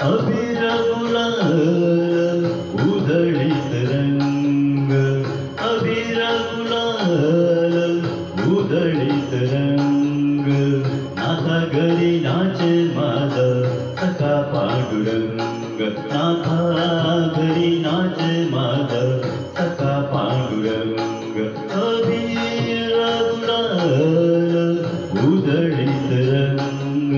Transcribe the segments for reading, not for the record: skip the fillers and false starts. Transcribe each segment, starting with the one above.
अबीर गुलाल उधळीत रंग, अबीर गुलाल उधळीत रंग, नाथा घरी नाचे माझा सखा पांडुरंग, नाथा घरी नाचे माझा सखा पांडुरंग, अबीर गुलाल उधळीत रंग.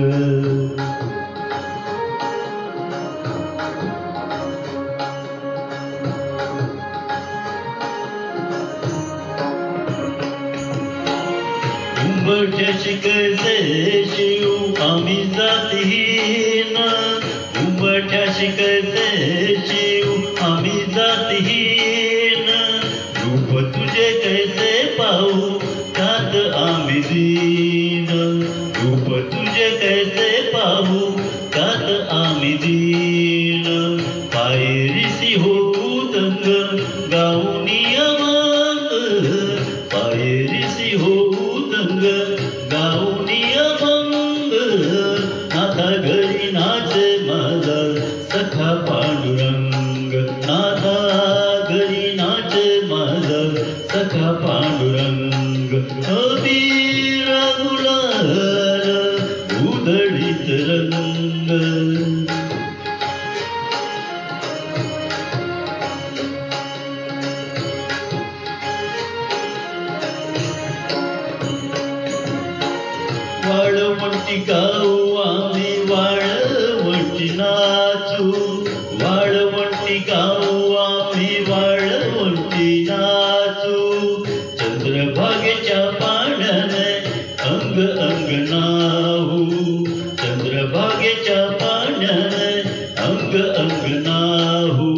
उंबरठ्याशी कैसे शिव आम्ही जातीहीन, उंबरठ्याशी कैसे शिव आम्ही जातीहीन, रूप तुझे कैसे पाहू त्यात आम्ही दीन, रूप तुझे कैसे पाहू त्यात आम्ही दीन, पायरीसी होऊ दंग गाऊनी अमंग, पायरीसी होऊ गाऊनी अमंग, नाथा घरी नाचे माझा सखा पांडुरंग, नाथा घरी नाचे माझा सखा पांडुरंग, अबीर गुलाल उधळीत रंग. वाळवंटी गाऊ आम्ही वाळवंटी नाचू, वाळवंटी गाऊ आम्ही वाळवंटी नाचू, चंद्रभागेच्या पाण्याने अंग अंग नाहू, चंद्रभागेच्या पाण्याने अंग अंग नाहू,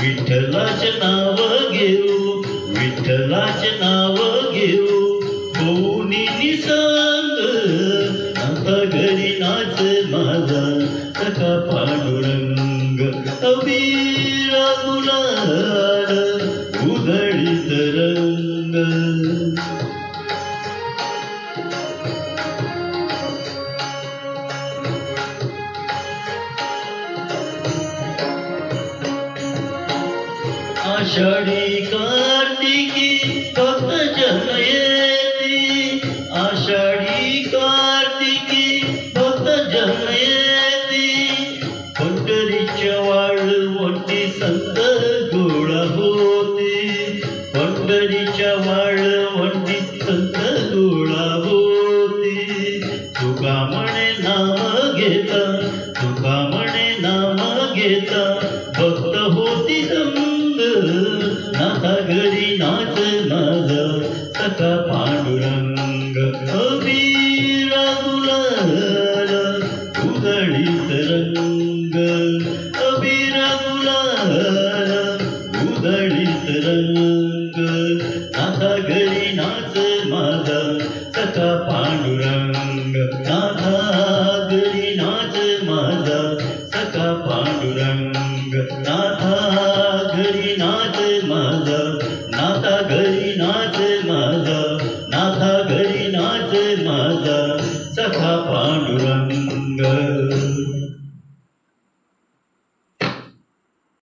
विठ्ठलाचे नाव घेऊ, विठ्ठलाचे नाव घेऊ, होऊनी निसंग, नाथा घरी नाचे माझा सखा पांडुरंग, अबीर गुलाल उधळीत रंग. आषाढी कार्तिकी भक्त जन येती, आषाढी कार्तिकी भक्त जन येती, पंढरीच्या वाळवंटी संत गोळा होती, पंढरीच्या वाळवंटी संत गोळा होती, तुका म्हणे नाम घेता, तुका म्हणे नाम घेता, भक्त होती दंग, नाथा घरी नाच माझा सखा पांडुरंग.